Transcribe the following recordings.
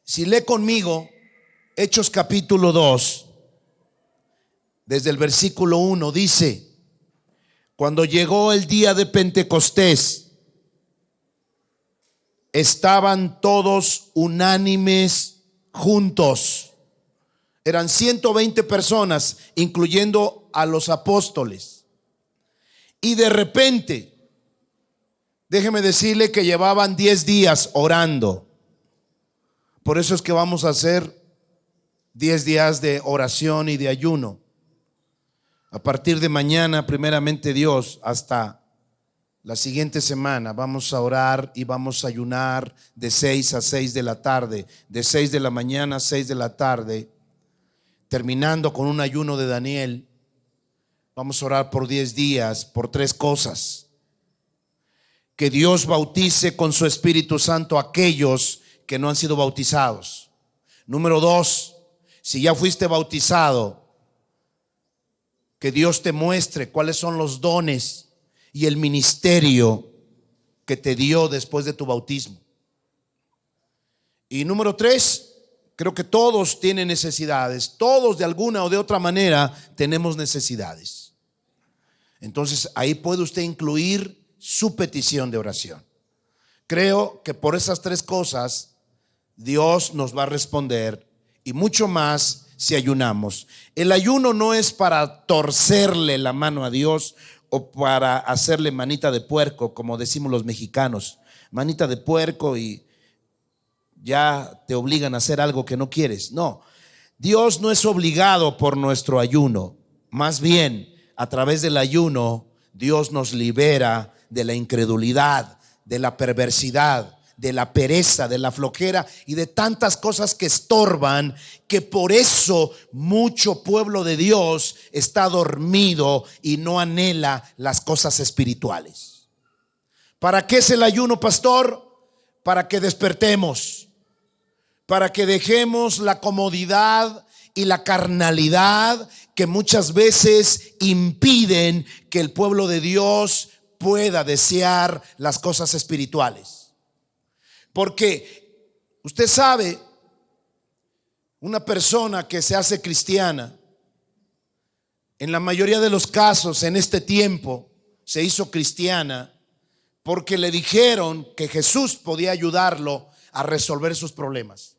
Si lee conmigo Hechos capítulo 2, desde el versículo 1, dice: cuando llegó el día de Pentecostés, estaban todos unánimes juntos. Eran 120 personas, incluyendo a los apóstoles. Y de repente, déjeme decirle que llevaban 10 días orando. Por eso es que vamos a hacer 10 días de oración y de ayuno. A partir de mañana, primeramente Dios, hasta la siguiente semana, vamos a orar y vamos a ayunar de 6 a 6 de la tarde, de 6 de la mañana a 6 de la tarde, terminando con un ayuno de Daniel. Vamos a orar por 10 días, por 3 cosas: que Dios bautice con su Espíritu Santo a aquellos que no han sido bautizados. Número 2, si ya fuiste bautizado, que Dios te muestre cuáles son los dones y el ministerio que te dio después de tu bautismo. Y número 3, creo que todos tienen necesidades. Todos de alguna o de otra manera tenemos necesidades. Entonces ahí puede usted incluir su petición de oración. Creo que por esas 3 cosas Dios nos va a responder, y mucho más si ayunamos. El ayuno no es para torcerle la mano a Dios o para hacerle manita de puerco, como decimos los mexicanos, manita de puerco, y ya te obligan a hacer algo que no quieres. No, Dios no es obligado por nuestro ayuno. Más bien, a través del ayuno, Dios nos libera de la incredulidad, de la perversidad, de la pereza, de la flojera y de tantas cosas que estorban, que por eso mucho pueblo de Dios está dormido y no anhela las cosas espirituales. ¿Para qué es el ayuno, pastor? Para que despertemos, para que dejemos la comodidad y la carnalidad que muchas veces impiden que el pueblo de Dios pueda desear las cosas espirituales. Porque usted sabe, una persona que se hace cristiana, en la mayoría de los casos en este tiempo se hizo cristiana porque le dijeron que Jesús podía ayudarlo a resolver sus problemas.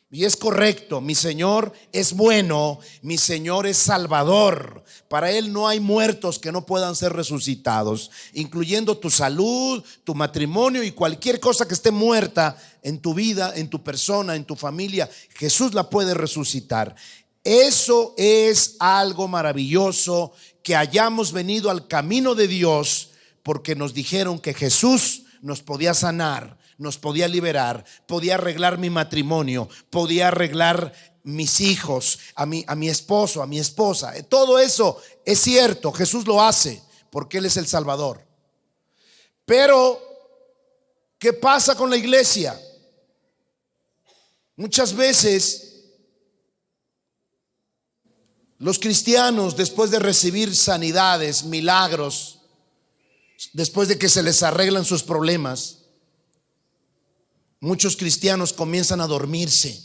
Y es correcto, mi Señor es bueno, mi Señor es salvador. Para Él no hay muertos que no puedan ser resucitados, incluyendo tu salud, tu matrimonio y cualquier cosa que esté muerta en tu vida, en tu persona, en tu familia. Jesús la puede resucitar. Eso es algo maravilloso, que hayamos venido al camino de Dios, porque nos dijeron que Jesús nos podía sanar, nos podía liberar, podía arreglar mi matrimonio, podía arreglar mis hijos, a mi esposo, a mi esposa. Todo eso es cierto, Jesús lo hace porque Él es el Salvador. Pero ¿qué pasa con la iglesia? Muchas veces los cristianos, después de recibir sanidades, milagros, después de que se les arreglan sus problemas, muchos cristianos comienzan a dormirse,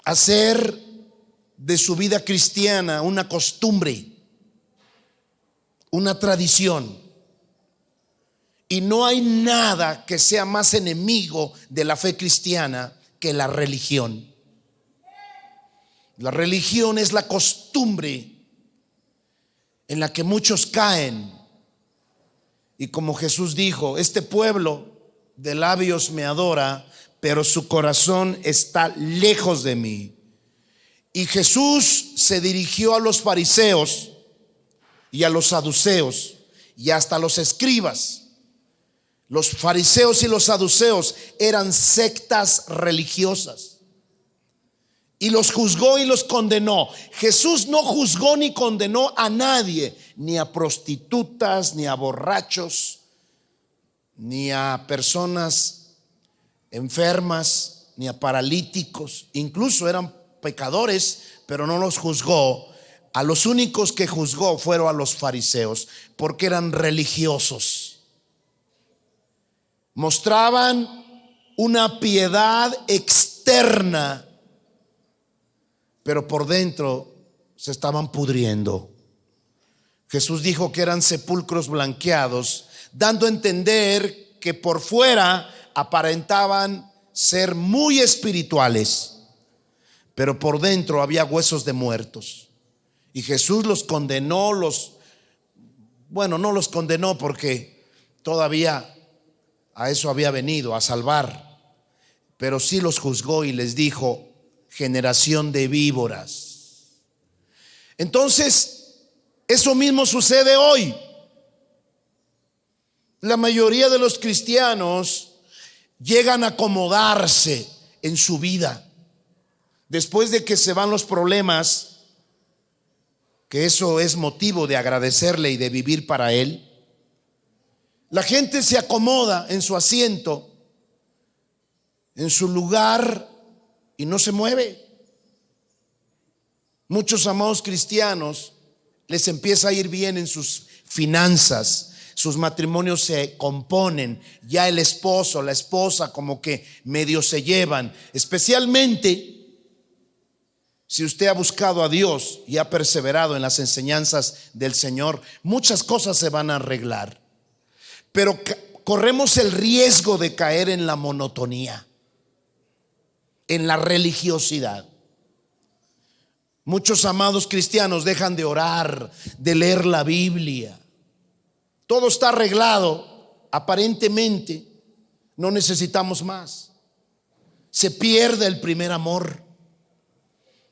a hacer de su vida cristiana una costumbre, una tradición. Y no hay nada que sea más enemigo de la fe cristiana que la religión. La religión es la costumbre en la que muchos caen. Y como Jesús dijo, este pueblo de labios me adora, pero su corazón está lejos de mí. Y Jesús se dirigió a los fariseos y a los saduceos y hasta a los escribas. Los fariseos y los saduceos eran sectas religiosas, y los juzgó y los condenó. Jesús no juzgó ni condenó a nadie, ni a prostitutas, ni a borrachos, ni a personas enfermas, ni a paralíticos. Incluso eran pecadores, pero no los juzgó. A los únicos que juzgó fueron a los fariseos, porque eran religiosos. Mostraban una piedad externa, pero por dentro se estaban pudriendo. Jesús dijo que eran sepulcros blanqueados, dando a entender que por fuera aparentaban ser muy espirituales, pero por dentro había huesos de muertos. Y Jesús los condenó, no los condenó porque todavía a eso había venido, a salvar, pero sí los juzgó y les dijo: generación de víboras. Entonces, eso mismo sucede hoy. La mayoría de los cristianos llegan a acomodarse en su vida después de que se van los problemas, que eso es motivo de agradecerle y de vivir para Él. La gente se acomoda en su asiento, en su lugar, y no se mueve. Muchos amados cristianos les empieza a ir bien en sus finanzas, sus matrimonios se componen, ya el esposo, la esposa como que medio se llevan, especialmente si usted ha buscado a Dios y ha perseverado en las enseñanzas del Señor. Muchas cosas se van a arreglar, pero corremos el riesgo de caer en la monotonía, en la religiosidad. Muchos amados cristianos dejan de orar, de leer la Biblia. Todo está arreglado, aparentemente no necesitamos más. Se pierde el primer amor.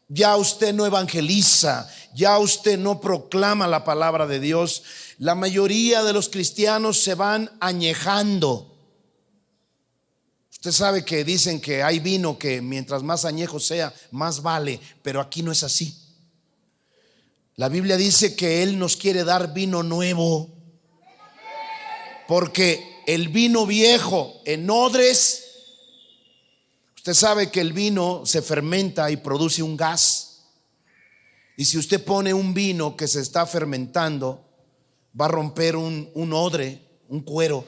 Ya usted no evangeliza, ya usted no proclama la palabra de Dios. La mayoría de los cristianos se van añejando. Usted sabe que dicen que hay vino que mientras más añejo sea, más vale, pero aquí no es así. La Biblia dice que Él nos quiere dar vino nuevo, porque el vino viejo en odres, usted sabe que el vino se fermenta y produce un gas. Y si usted pone un vino que se está fermentando, va a romper un odre, un cuero.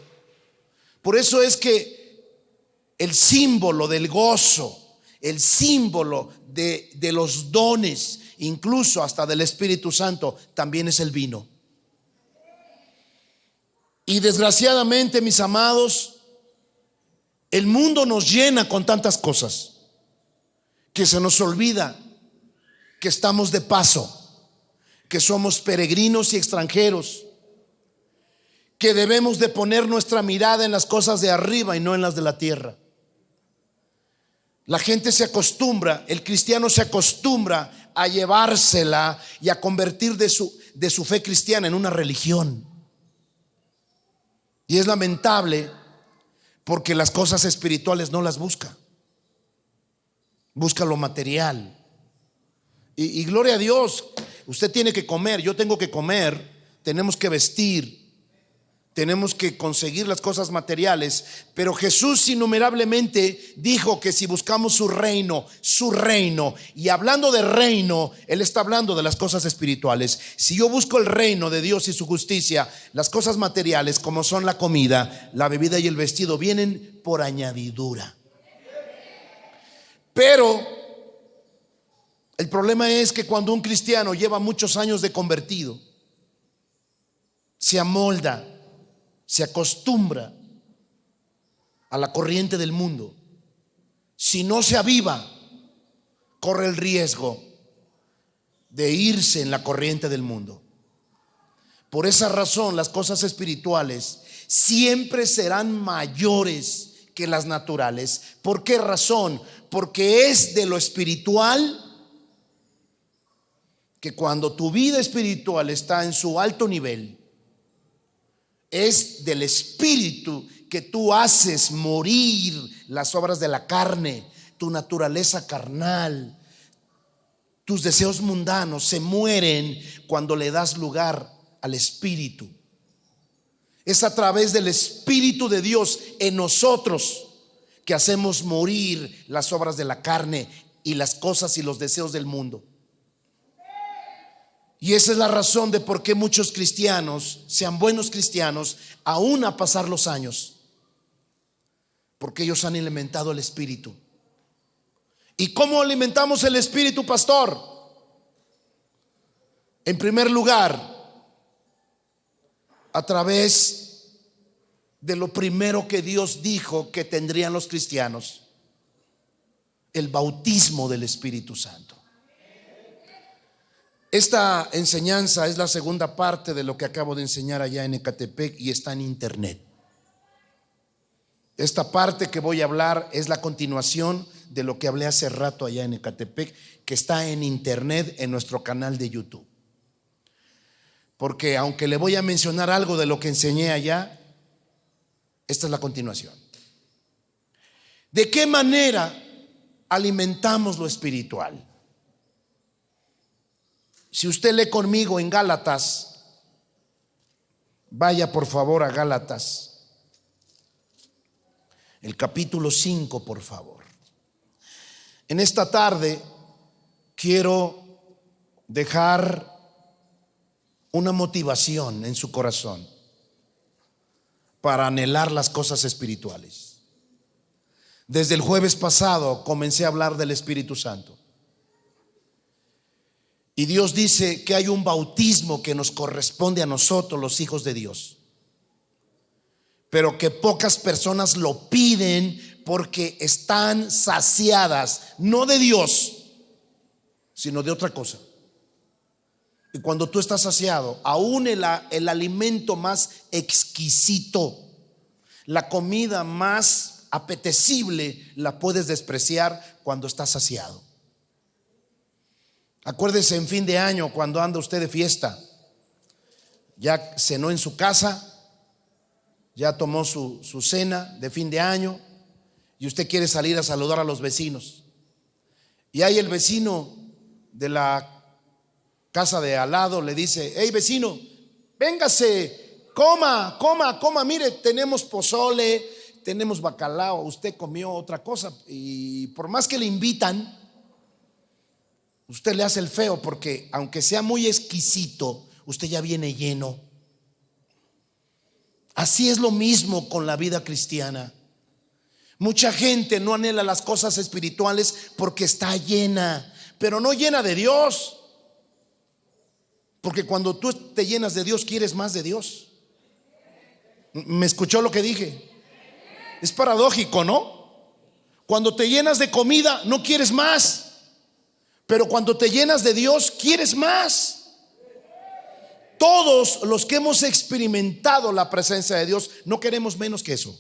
Por eso es que el símbolo del gozo, el símbolo de los dones, incluso hasta del Espíritu Santo, también es el vino. Y desgraciadamente, mis amados, el mundo nos llena con tantas cosas que se nos olvida que estamos de paso, que somos peregrinos y extranjeros, que debemos de poner nuestra mirada en las cosas de arriba y no en las de la tierra. La gente se acostumbra, el cristiano se acostumbra a llevársela y a convertir de su fe cristiana en una religión. Y es lamentable porque las cosas espirituales no las busca. Busca lo material. Y gloria a Dios, usted tiene que comer, yo tengo que comer, tenemos que vestir, tenemos que conseguir las cosas materiales. Pero Jesús innumerablemente dijo que si buscamos su reino, y hablando de reino, Él está hablando de las cosas espirituales. Si yo busco el reino de Dios y su justicia, las cosas materiales como son la comida, la bebida y el vestido vienen por añadidura. Pero el problema es que cuando un cristiano lleva muchos años de convertido, se amolda, se acostumbra a la corriente del mundo, si no se aviva, corre el riesgo de irse en la corriente del mundo. Por esa razón, las cosas espirituales siempre serán mayores que las naturales. ¿Por qué razón? Porque es de lo espiritual que cuando tu vida espiritual está en su alto nivel, es del espíritu que tú haces morir las obras de la carne, tu naturaleza carnal, tus deseos mundanos se mueren cuando le das lugar al espíritu. Es a través del Espíritu de Dios en nosotros que hacemos morir las obras de la carne y las cosas y los deseos del mundo. Y esa es la razón de por qué muchos cristianos, sean buenos cristianos, aún a pasar los años, porque ellos han alimentado el espíritu. ¿Y cómo alimentamos el espíritu, pastor? En primer lugar, a través de lo primero que Dios dijo que tendrían los cristianos: el bautismo del Espíritu Santo. Esta enseñanza es la segunda parte de lo que acabo de enseñar allá en Ecatepec y está en internet. Esta parte que voy a hablar es la continuación de lo que hablé hace rato allá en Ecatepec, que está en internet en nuestro canal de YouTube. Porque aunque le voy a mencionar algo de lo que enseñé allá, esta es la continuación. ¿De qué manera alimentamos lo espiritual? Si usted lee conmigo en Gálatas, vaya por favor a Gálatas, el capítulo 5, por favor. En esta tarde quiero dejar una motivación en su corazón para anhelar las cosas espirituales. Desde el jueves pasado comencé a hablar del Espíritu Santo. Y Dios dice que hay un bautismo que nos corresponde a nosotros, los hijos de Dios, pero que pocas personas lo piden porque están saciadas, no de Dios, sino de otra cosa. Y cuando tú estás saciado, aún el alimento más exquisito, la comida más apetecible, la puedes despreciar cuando estás saciado. Acuérdese en fin de año, cuando anda usted de fiesta, ya cenó en su casa, ya tomó su cena de fin de año y usted quiere salir a saludar a los vecinos. Y ahí el vecino de la casa de al lado le dice: hey vecino, véngase, coma, mire, tenemos pozole, tenemos bacalao, usted comió otra cosa. Y por más que le invitan, usted le hace el feo, porque aunque sea muy exquisito, usted ya viene lleno. Así es lo mismo con la vida cristiana. Mucha gente no anhela las cosas espirituales porque está llena, pero no llena de Dios. Porque cuando tú te llenas de Dios, quieres más de Dios. ¿Me escuchó lo que dije? Es paradójico, ¿no? Cuando te llenas de comida, no quieres más, pero cuando te llenas de Dios, quieres más. Todos los que hemos experimentado la presencia de Dios no queremos menos que eso.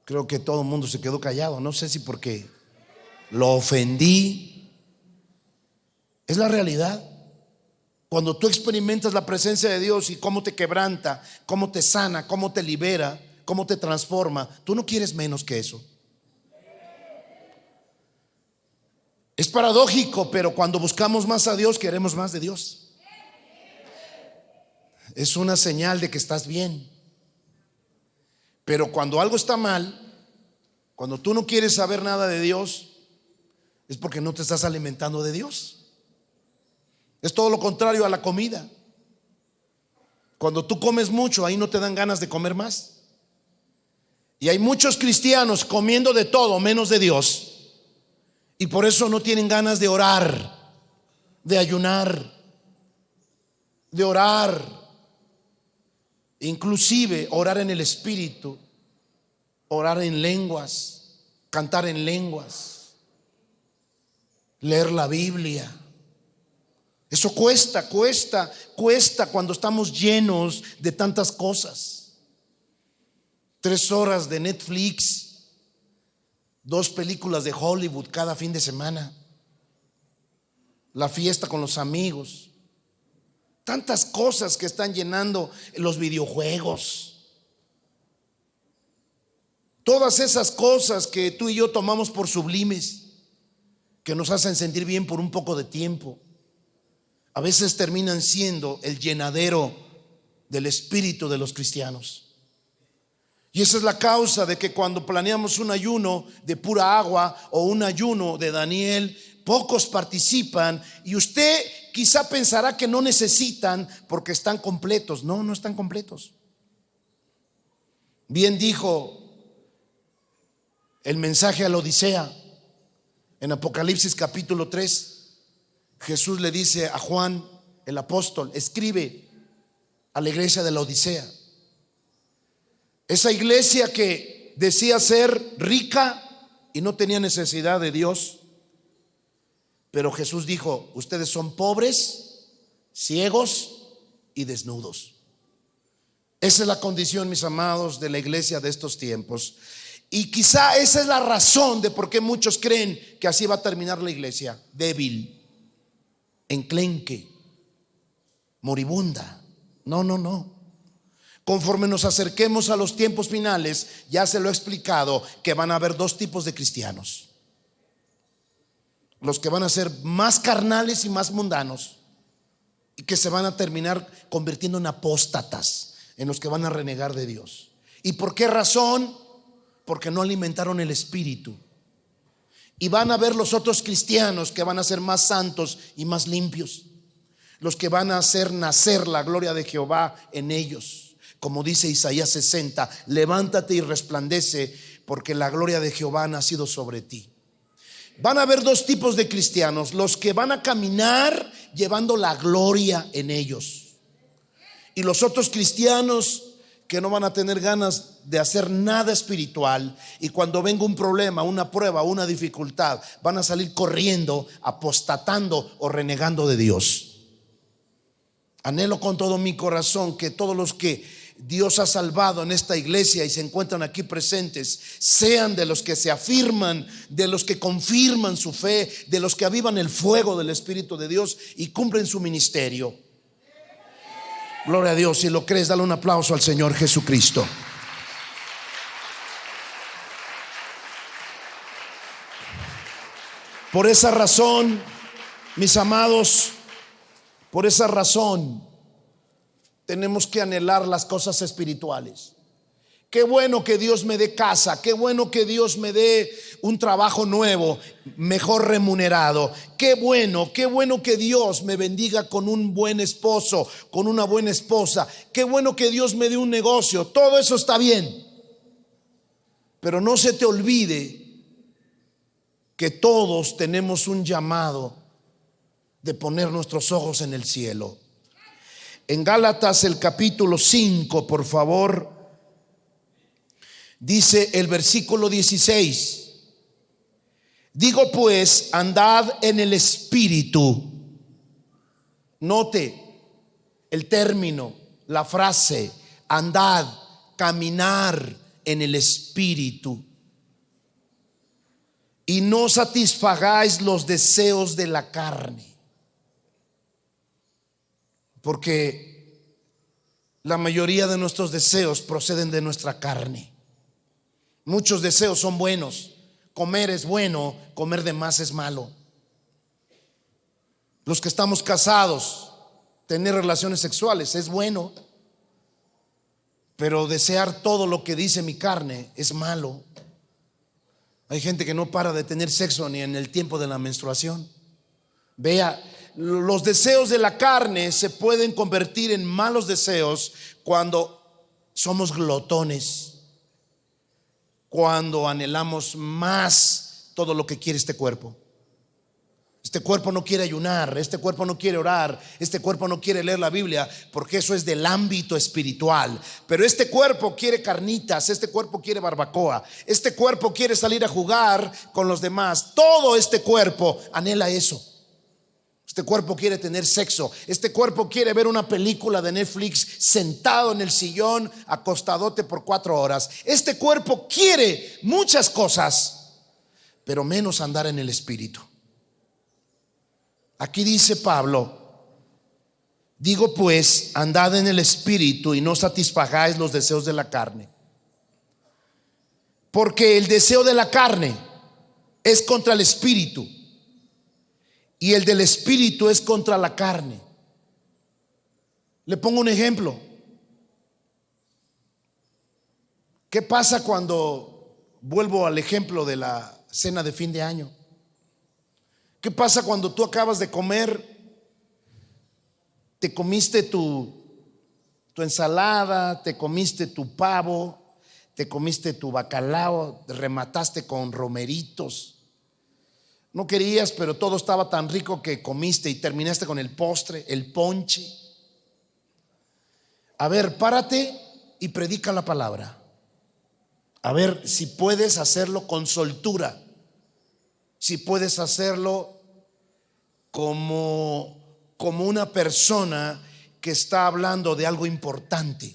Creo que todo el mundo se quedó callado. No sé si porque lo ofendí. Es la realidad. Cuando tú experimentas la presencia de Dios y cómo te quebranta, cómo te sana, cómo te libera, cómo te transforma, tú no quieres menos que eso. Es paradójico, pero cuando buscamos más a Dios, queremos más de Dios. Es una señal de que estás bien. Pero cuando algo está mal, cuando tú no quieres saber nada de Dios, es porque no te estás alimentando de Dios. Es todo lo contrario a la comida. Cuando tú comes mucho, ahí no te dan ganas de comer más. Y hay muchos cristianos comiendo de todo menos de Dios. Y por eso no tienen ganas de orar, de ayunar, de orar, inclusive orar en el Espíritu, orar en lenguas, cantar en lenguas, leer la Biblia. Eso cuesta cuando estamos llenos de tantas cosas. 3 horas de Netflix, 2 películas de Hollywood cada fin de semana, la fiesta con los amigos, tantas cosas que están llenando los videojuegos, todas esas cosas que tú y yo tomamos por sublimes, que nos hacen sentir bien por un poco de tiempo, a veces terminan siendo el llenadero del espíritu de los cristianos. Y esa es la causa de que cuando planeamos un ayuno de pura agua o un ayuno de Daniel, pocos participan. Y usted quizá pensará que no necesitan porque están completos. No, no están completos. Bien dijo el mensaje a la Odisea en Apocalipsis capítulo 3. Jesús le dice a Juan el apóstol: escribe a la iglesia de la Odisea. Esa iglesia que decía ser rica y no tenía necesidad de Dios. Pero Jesús dijo: ustedes son pobres, ciegos y desnudos. Esa es la condición, mis amados, de la iglesia de estos tiempos. Y quizá esa es la razón de por qué muchos creen que así va a terminar la iglesia: débil, enclenque, moribunda. No. Conforme nos acerquemos a los tiempos finales, ya se lo he explicado, que van a haber dos tipos de cristianos: los que van a ser más carnales y más mundanos, y que se van a terminar convirtiendo en apóstatas, en los que van a renegar de Dios. ¿Y por qué razón? Porque no alimentaron el espíritu. Y van a ver los otros cristianos que van a ser más santos y más limpios, los que van a hacer nacer la gloria de Jehová en ellos. Como dice Isaías 60: levántate y resplandece, porque la gloria de Jehová ha nacido sobre ti. Van a haber dos tipos de cristianos: los que van a caminar llevando la gloria en ellos, y los otros cristianos que no van a tener ganas de hacer nada espiritual, y cuando venga un problema, una prueba, una dificultad, van a salir corriendo, apostatando o renegando de Dios. Anhelo con todo mi corazón que todos los que Dios ha salvado en esta iglesia y se encuentran aquí presentes sean de los que se afirman, de los que confirman su fe, de los que avivan el fuego del Espíritu de Dios y cumplen su ministerio. Gloria a Dios. Si lo crees, dale un aplauso al Señor Jesucristo. Por esa razón, mis amados, por esa razón tenemos que anhelar las cosas espirituales. Qué bueno que Dios me dé casa, qué bueno que Dios me dé un trabajo nuevo, mejor remunerado. Qué bueno que Dios me bendiga con un buen esposo, con una buena esposa. Qué bueno que Dios me dé un negocio. Todo eso está bien. Pero no se te olvide que todos tenemos un llamado de poner nuestros ojos en el cielo. En Gálatas el capítulo 5, por favor, dice el versículo 16: digo pues, andad en el espíritu. Note el término, la frase: andad, caminar en el espíritu, y no satisfagáis los deseos de la carne. Porque la mayoría de nuestros deseos proceden de nuestra carne. Muchos deseos son buenos. Comer es bueno, comer de más es malo. Los que estamos casados, tener relaciones sexuales es bueno, pero desear todo lo que dice mi carne es malo. Hay gente que no para de tener sexo ni en el tiempo de la menstruación. Vea, los deseos de la carne se pueden convertir en malos deseos cuando somos glotones, cuando anhelamos más todo lo que quiere este cuerpo. Este cuerpo no quiere ayunar, este cuerpo no quiere orar, este cuerpo no quiere leer la Biblia, porque eso es del ámbito espiritual. Pero este cuerpo quiere carnitas, este cuerpo quiere barbacoa, este cuerpo quiere salir a jugar con los demás. Todo este cuerpo anhela eso. Este cuerpo quiere tener sexo. Este cuerpo quiere ver una película de Netflix sentado en el sillón, acostadote por 4 horas. Este cuerpo quiere muchas cosas, pero menos andar en el espíritu. Aquí dice Pablo: digo pues, andad en el espíritu y no satisfagáis los deseos de la carne. Porque el deseo de la carne es contra el espíritu, y el del espíritu es contra la carne. Le pongo un ejemplo. ¿Qué pasa cuando vuelvo al ejemplo de la cena de fin de año? ¿Qué pasa cuando tú acabas de comer, te comiste tu ensalada, te comiste tu pavo, te comiste tu bacalao, remataste con romeritos. No querías, pero todo estaba tan rico que comiste y terminaste con el postre, el ponche. A ver, párate y predica la palabra. A ver si puedes hacerlo con soltura, si puedes hacerlo como una persona que está hablando de algo importante.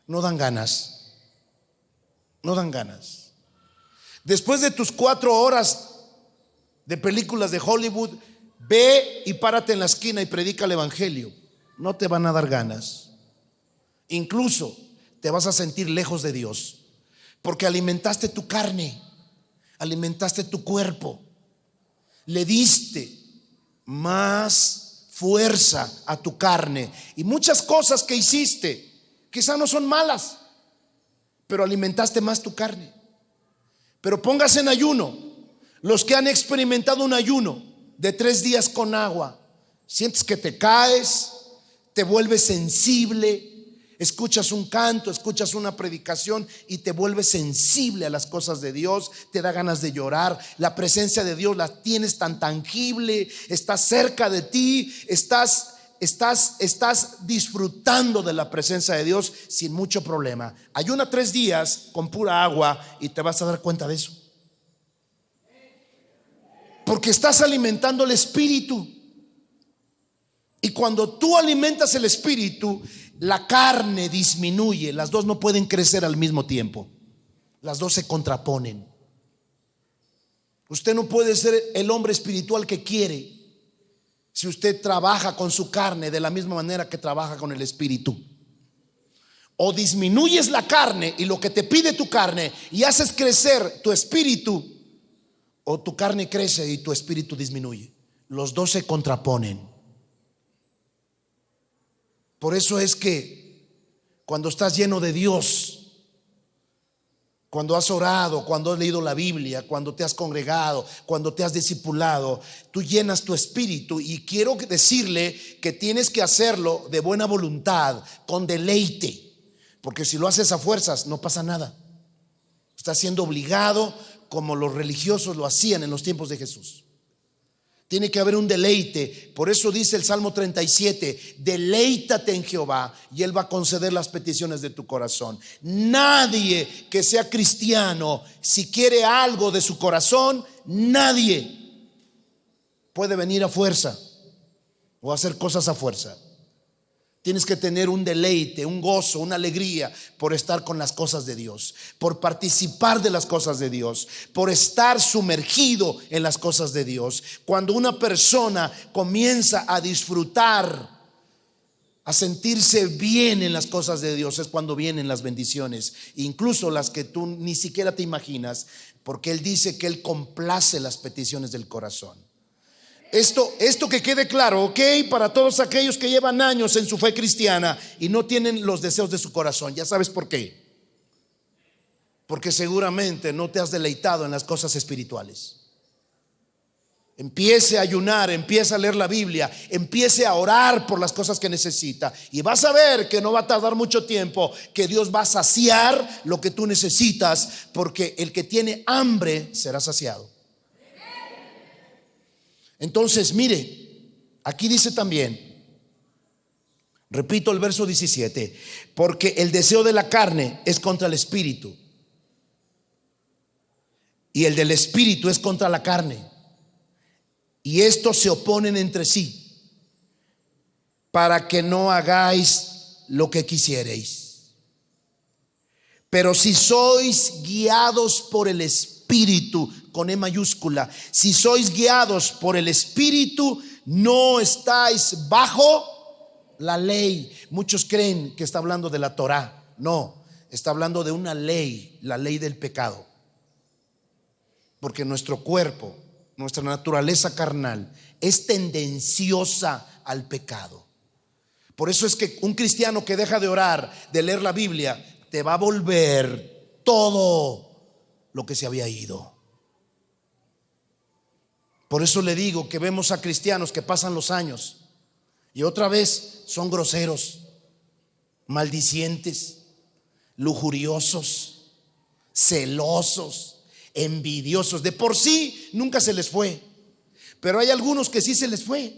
No dan ganas, no dan ganas. Después de tus 4 horas de películas de Hollywood, ve y párate en la esquina y predica el evangelio. No te van a dar ganas. Incluso te vas a sentir lejos de Dios, porque alimentaste tu carne, alimentaste tu cuerpo, le diste más fuerza a tu carne. Y muchas cosas que hiciste quizá no son malas, pero alimentaste más tu carne. Pero póngase en ayuno. Los que han experimentado un ayuno de 3 días con agua, sientes que te caes, te vuelves sensible. Escuchas un canto, escuchas una predicación y te vuelves sensible a las cosas de Dios, te da ganas de llorar. La presencia de Dios la tienes tan tangible, está cerca de ti, estás disfrutando de la presencia de Dios sin mucho problema. Ayuna 3 días con pura agua y te vas a dar cuenta de eso, porque estás alimentando el espíritu. Y cuando tú alimentas el espíritu, la carne disminuye. Las dos no pueden crecer al mismo tiempo. Las dos se contraponen. Usted no puede ser el hombre espiritual que quiere si usted trabaja con su carne de la misma manera que trabaja con el espíritu. O disminuyes la carne y lo que te pide tu carne y haces crecer tu espíritu, o tu carne crece y tu espíritu disminuye. Los dos se contraponen. Por eso es que cuando estás lleno de Dios, cuando has orado, cuando has leído la Biblia, cuando te has congregado, cuando te has discipulado, tú llenas tu espíritu. Y quiero decirle que tienes que hacerlo de buena voluntad, con deleite, porque si lo haces a fuerzas no pasa nada. Estás siendo obligado, como los religiosos lo hacían en los tiempos de Jesús. Tiene que haber un deleite. Por eso dice el Salmo 37: deleítate en Jehová y Él va a conceder las peticiones de tu corazón. Nadie que sea cristiano, si quiere algo de su corazón, nadie puede venir a fuerza o hacer cosas a fuerza. Tienes que tener un deleite, un gozo, una alegría por estar con las cosas de Dios, por participar de las cosas de Dios, por estar sumergido en las cosas de Dios. Cuando una persona comienza a disfrutar, a sentirse bien en las cosas de Dios, es cuando vienen las bendiciones, incluso las que tú ni siquiera te imaginas, porque Él dice que Él complace las peticiones del corazón. Esto que quede claro, ok, para todos aquellos que llevan años en su fe cristiana y no tienen los deseos de su corazón. Ya sabes por qué. Porque seguramente no te has deleitado en las cosas espirituales. Empiece a ayunar, empiece a leer la Biblia, empiece a orar por las cosas que necesita, y vas a ver que no va a tardar mucho tiempo, que Dios va a saciar lo que tú necesitas, porque el que tiene hambre será saciado. Entonces, mire, aquí dice también, repito el verso 17, porque el deseo de la carne es contra el espíritu y el del espíritu es contra la carne, y estos se oponen entre sí, para que no hagáis lo que quisiereis. Pero si sois guiados por el espíritu, con E mayúscula, si sois guiados por el espíritu, no estáis bajo la ley. Muchos creen que está hablando de la Torá. No, está hablando de una ley, la ley del pecado. Porque nuestro cuerpo, nuestra naturaleza carnal es tendenciosa al pecado. Por eso es que un cristiano que deja de orar, de leer la Biblia, te va a volver todo lo que se había ido. Por eso le digo que vemos a cristianos que pasan los años y otra vez son groseros, maldicientes, lujuriosos, celosos, envidiosos. De por sí nunca se les fue, pero hay algunos que sí se les fue.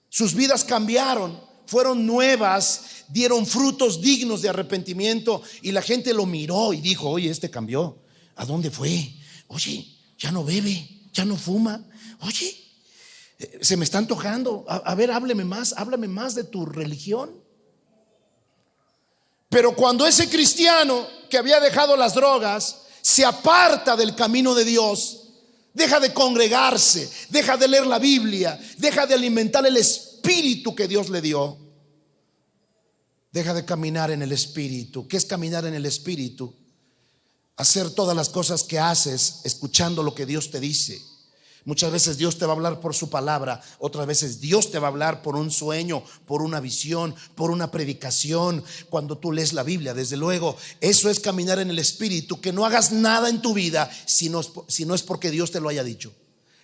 Sus vidas cambiaron, fueron nuevas, dieron frutos dignos de arrepentimiento y la gente lo miró y dijo: oye, este cambió. ¿A dónde fue? Oye, ya no bebe, ya no fuma. Oye, se me está antojando. A ver, háblame más de tu religión. Pero cuando ese cristiano que había dejado las drogas se aparta del camino de Dios, deja de congregarse, deja de leer la Biblia, deja de alimentar el espíritu que Dios le dio, deja de caminar en el espíritu. ¿Qué es caminar en el espíritu? Hacer todas las cosas que haces escuchando lo que Dios te dice. Muchas veces Dios te va a hablar por su palabra, otras veces Dios te va a hablar por un sueño, por una visión, por una predicación. Cuando tú lees la Biblia, desde luego, eso es caminar en el espíritu. Que no hagas nada en tu vida si no es porque Dios te lo haya dicho.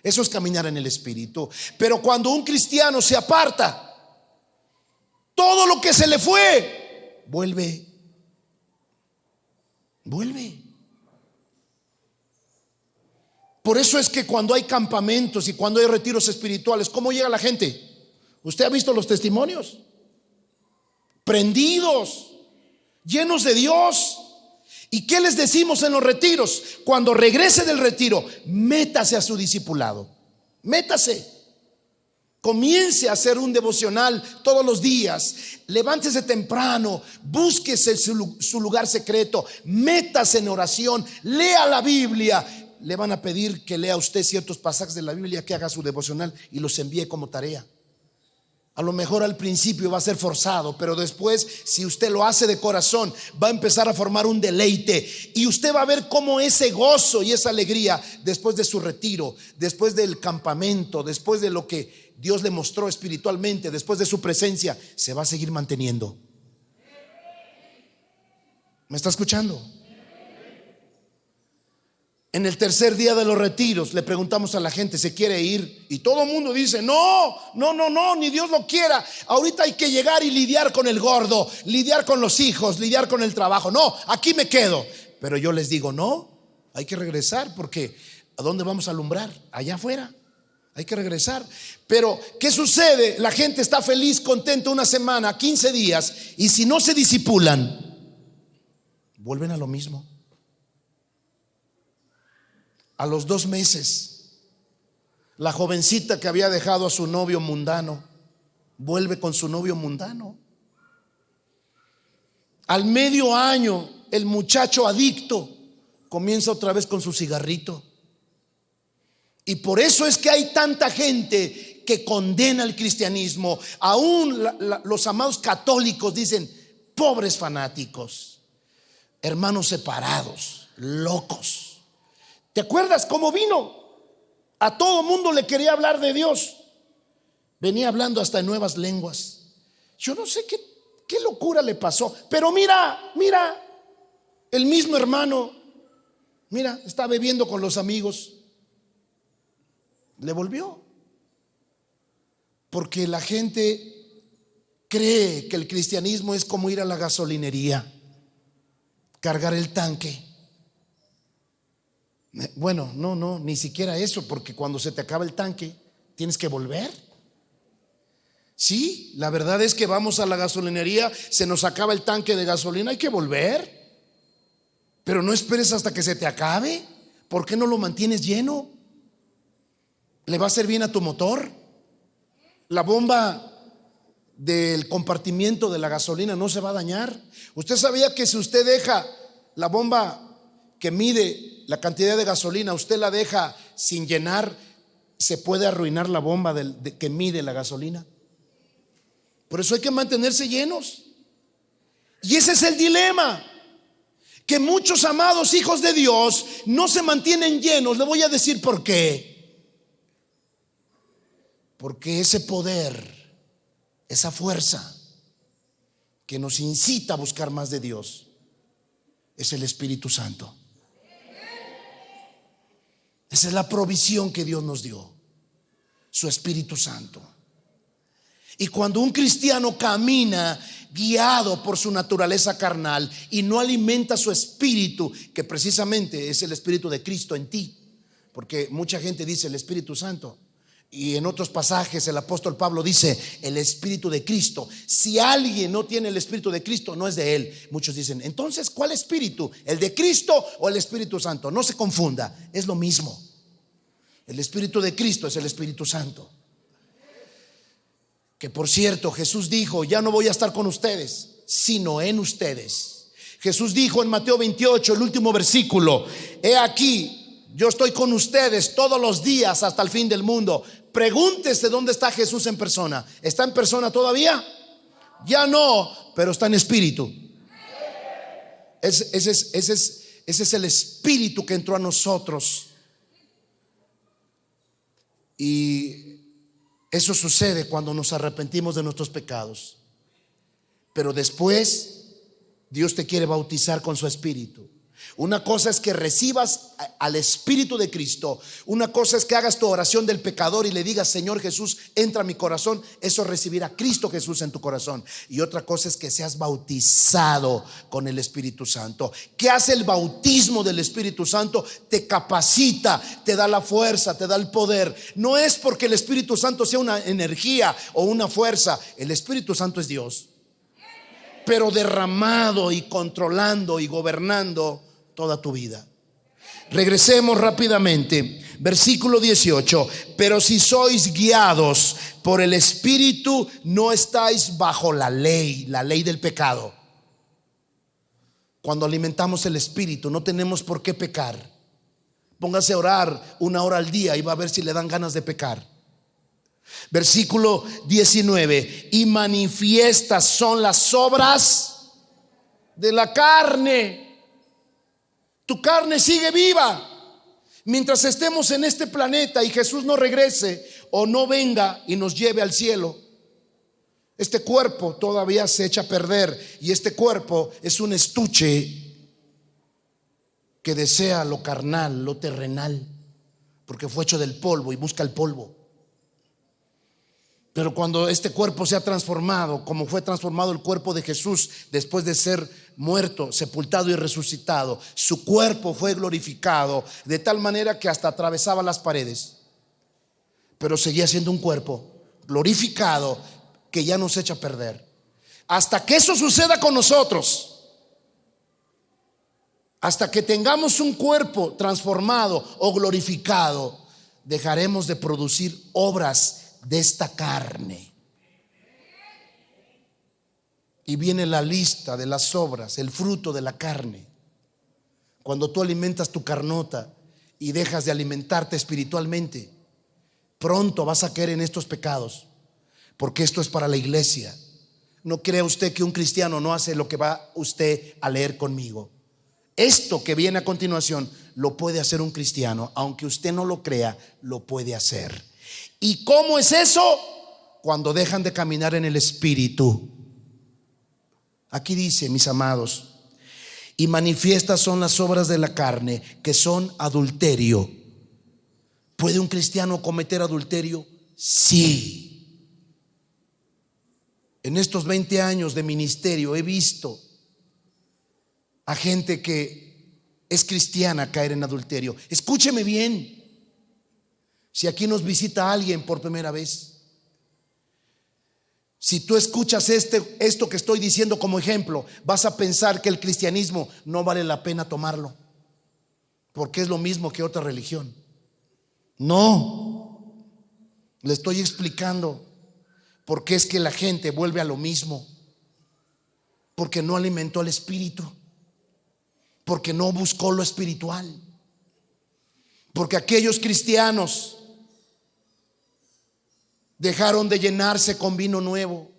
Eso es caminar en el espíritu. Pero cuando un cristiano se aparta, todo lo que se le fue vuelve. Por eso es que cuando hay campamentos y cuando hay retiros espirituales, ¿cómo llega la gente? ¿Usted ha visto los testimonios? Prendidos, llenos de Dios. ¿Y qué les decimos en los retiros? Cuando regrese del retiro, métase a su discipulado. Métase. Comience a hacer un devocional todos los días. Levántese temprano, búsquese su lugar secreto, métase en oración, lea la Biblia. Le van a pedir que lea usted ciertos pasajes de la Biblia, que haga su devocional y los envíe como tarea. A lo mejor al principio va a ser forzado, pero después, si usted lo hace de corazón, va a empezar a formar un deleite. Y usted va a ver cómo ese gozo y esa alegría, después de su retiro, después del campamento, después de lo que Dios le mostró espiritualmente, después de su presencia, se va a seguir manteniendo. ¿Me está escuchando? En el tercer día de los retiros le preguntamos a la gente: ¿se quiere ir? Y todo el mundo dice: no, ni Dios lo quiera. Ahorita hay que llegar y lidiar con el gordo, lidiar con los hijos, lidiar con el trabajo. No, aquí me quedo. Pero yo les digo: no, hay que regresar, porque ¿a dónde vamos a alumbrar? Allá afuera. Hay que regresar. Pero ¿qué sucede? La gente está feliz, contenta una semana, 15 días, y si no se disipulan, vuelven a lo mismo. A los 2 meses, la jovencita que había dejado a su novio mundano vuelve con su novio mundano. Al medio año, el muchacho adicto comienza otra vez con su cigarrito. Y por eso es que hay tanta gente que condena el cristianismo. Aún los amados católicos dicen: pobres fanáticos, hermanos separados, locos. ¿Te acuerdas cómo vino? A todo mundo le quería hablar de Dios. Venía hablando hasta en nuevas lenguas. Yo no sé qué locura le pasó. Pero mira, el mismo hermano, mira, está bebiendo con los amigos. Le volvió. Porque la gente cree que el cristianismo es como ir a la gasolinería, cargar el tanque. Bueno, no, ni siquiera eso, porque cuando se te acaba el tanque tienes que volver. Sí, la verdad es que vamos a la gasolinería, se nos acaba el tanque de gasolina, hay que volver. Pero no esperes hasta que se te acabe. ¿Por qué no lo mantienes lleno? ¿Le va a hacer bien a tu motor? La bomba del compartimiento de la gasolina no se va a dañar. ¿Usted sabía que si usted deja la bomba que mide la cantidad de gasolina, usted la deja sin llenar, se puede arruinar la bomba que mide la gasolina? Por eso hay que mantenerse llenos. Y ese es el dilema, que muchos amados hijos de Dios no se mantienen llenos. Le voy a decir por qué. Porque ese poder, esa fuerza que nos incita a buscar más de Dios, es el Espíritu Santo. Esa es la provisión que Dios nos dio, su Espíritu Santo. Y cuando un cristiano camina guiado por su naturaleza carnal y no alimenta su espíritu, que precisamente es el Espíritu de Cristo en ti, porque mucha gente dice el Espíritu Santo, y en otros pasajes el apóstol Pablo dice el Espíritu de Cristo. Si alguien no tiene el Espíritu de Cristo, no es de él. Muchos dicen, entonces, ¿cuál espíritu? ¿El de Cristo o el Espíritu Santo? No se confunda, es lo mismo. El Espíritu de Cristo es el Espíritu Santo. Que por cierto, Jesús dijo, ya no voy a estar con ustedes, sino en ustedes. Jesús dijo en Mateo 28, el último versículo, he aquí, yo estoy con ustedes todos los días hasta el fin del mundo. Pregúntese dónde está Jesús en persona. ¿Está en persona todavía? Ya no, pero está en espíritu. Ese es el espíritu que entró a nosotros. Y eso sucede cuando nos arrepentimos de nuestros pecados. Pero después Dios te quiere bautizar con su espíritu. Una cosa es que recibas al Espíritu de Cristo. Una cosa es que hagas tu oración del pecador y le digas, Señor Jesús, entra a mi corazón. Eso es recibir a Cristo Jesús en tu corazón. Y otra cosa es que seas bautizado con el Espíritu Santo. ¿Qué hace el bautismo del Espíritu Santo? Te capacita, te da la fuerza, te da el poder. No es porque el Espíritu Santo sea una energía o una fuerza. El Espíritu Santo es Dios, pero derramado y controlando y gobernando toda tu vida. Regresemos rápidamente. Versículo 18. Pero si sois guiados por el Espíritu, no estáis bajo la ley del pecado. Cuando alimentamos el Espíritu, no tenemos por qué pecar. Póngase a orar 1 hora al día y va a ver si le dan ganas de pecar. Versículo 19. Y manifiestas son las obras de la carne. Tu carne sigue viva mientras estemos en este planeta y Jesús no regrese o no venga y nos lleve al cielo. Este cuerpo todavía se echa a perder y este cuerpo es un estuche que desea lo carnal, lo terrenal, porque fue hecho del polvo y busca el polvo. Pero cuando este cuerpo se ha transformado, como fue transformado el cuerpo de Jesús después de ser muerto, sepultado y resucitado, su cuerpo fue glorificado de tal manera que hasta atravesaba las paredes. Pero seguía siendo un cuerpo glorificado que ya nos echa a perder. Hasta que eso suceda con nosotros, hasta que tengamos un cuerpo transformado o glorificado, dejaremos de producir obras de esta carne. Y viene la lista de las obras, el fruto de la carne. Cuando tú alimentas tu carnota y dejas de alimentarte espiritualmente, pronto vas a caer en estos pecados, porque esto es para la iglesia. No crea usted que un cristiano no hace lo que va usted a leer conmigo. Esto que viene a continuación lo puede hacer un cristiano, aunque usted no lo crea, lo puede hacer. ¿Y cómo es eso? Cuando dejan de caminar en el Espíritu. Aquí dice, mis amados, y manifiestas son las obras de la carne, que son adulterio. ¿Puede un cristiano cometer adulterio? Sí. En estos 20 años de ministerio he visto a gente que es cristiana caer en adulterio. Escúcheme bien. Si aquí nos visita alguien por primera vez, si tú escuchas esto que estoy diciendo como ejemplo, vas a pensar que el cristianismo no vale la pena tomarlo, porque es lo mismo que otra religión. No, le estoy explicando por qué es que la gente vuelve a lo mismo, porque no alimentó el espíritu, porque no buscó lo espiritual, porque aquellos cristianos dejaron de llenarse con vino nuevo,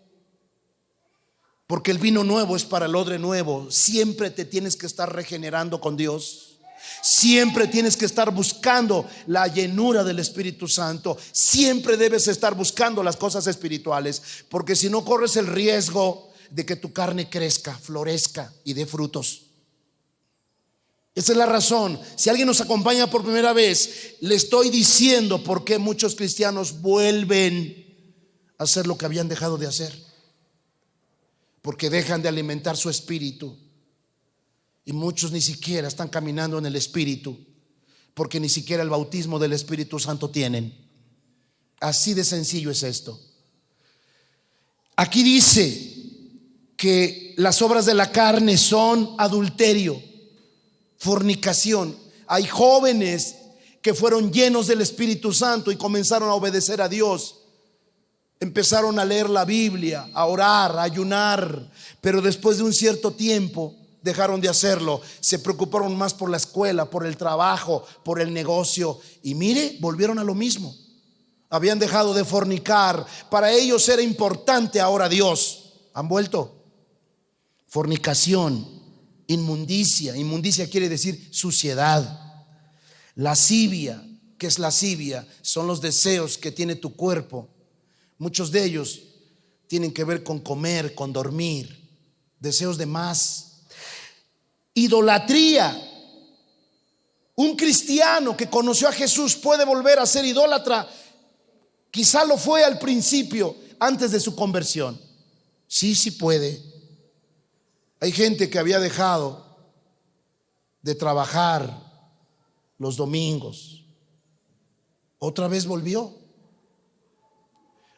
porque el vino nuevo es para el odre nuevo. Siempre te tienes que estar regenerando con Dios. Siempre tienes que estar buscando la llenura del Espíritu Santo. Siempre debes estar buscando las cosas espirituales, porque si no corres el riesgo de que tu carne crezca, florezca y dé frutos. Esa es la razón. Si alguien nos acompaña por primera vez, le estoy diciendo por qué muchos cristianos vuelven hacer lo que habían dejado de hacer, porque dejan de alimentar su espíritu. Y muchos ni siquiera están caminando en el espíritu, porque ni siquiera el bautismo del Espíritu Santo tienen. Así de sencillo es esto. Aquí dice que las obras de la carne son adulterio, fornicación. Hay jóvenes que fueron llenos del Espíritu Santo y comenzaron a obedecer a Dios. Empezaron a leer la Biblia, a orar, a ayunar, pero después de un cierto tiempo dejaron de hacerlo. Se preocuparon más por la escuela, por el trabajo, por el negocio, y mire, volvieron a lo mismo. Habían dejado de fornicar. Para ellos era importante ahora Dios. Han vuelto. Fornicación, inmundicia. Inmundicia quiere decir suciedad. Lascivia. ¿Qué es lascivia? Son los deseos que tiene tu cuerpo. Muchos de ellos tienen que ver con comer, con dormir, deseos de más. Idolatría. Un cristiano que conoció a Jesús puede volver a ser idólatra. Quizá lo fue al principio, antes de su conversión. Sí puede. Hay gente que había dejado de trabajar los domingos, otra vez volvió.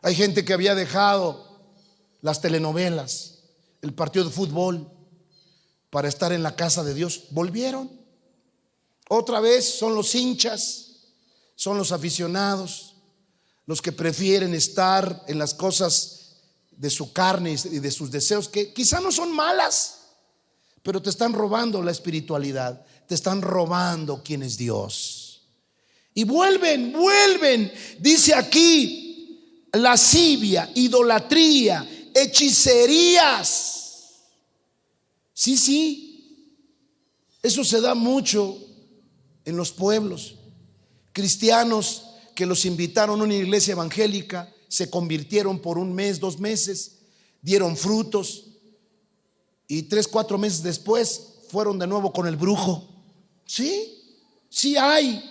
Hay gente que había dejado las telenovelas, el partido de fútbol, para estar en la casa de Dios. Volvieron. Otra vez son los hinchas, son los aficionados, los que prefieren estar en las cosas de su carne y de sus deseos, que quizá no son malas, pero te están robando la espiritualidad, te están robando quién es Dios. Y vuelven, dice aquí, lascivia, idolatría, hechicerías. Sí, eso se da mucho en los pueblos. Cristianos que los invitaron a una iglesia evangélica, se convirtieron por un mes, 2 meses, dieron frutos, y 3, 4 meses después fueron de nuevo con el brujo. Sí hay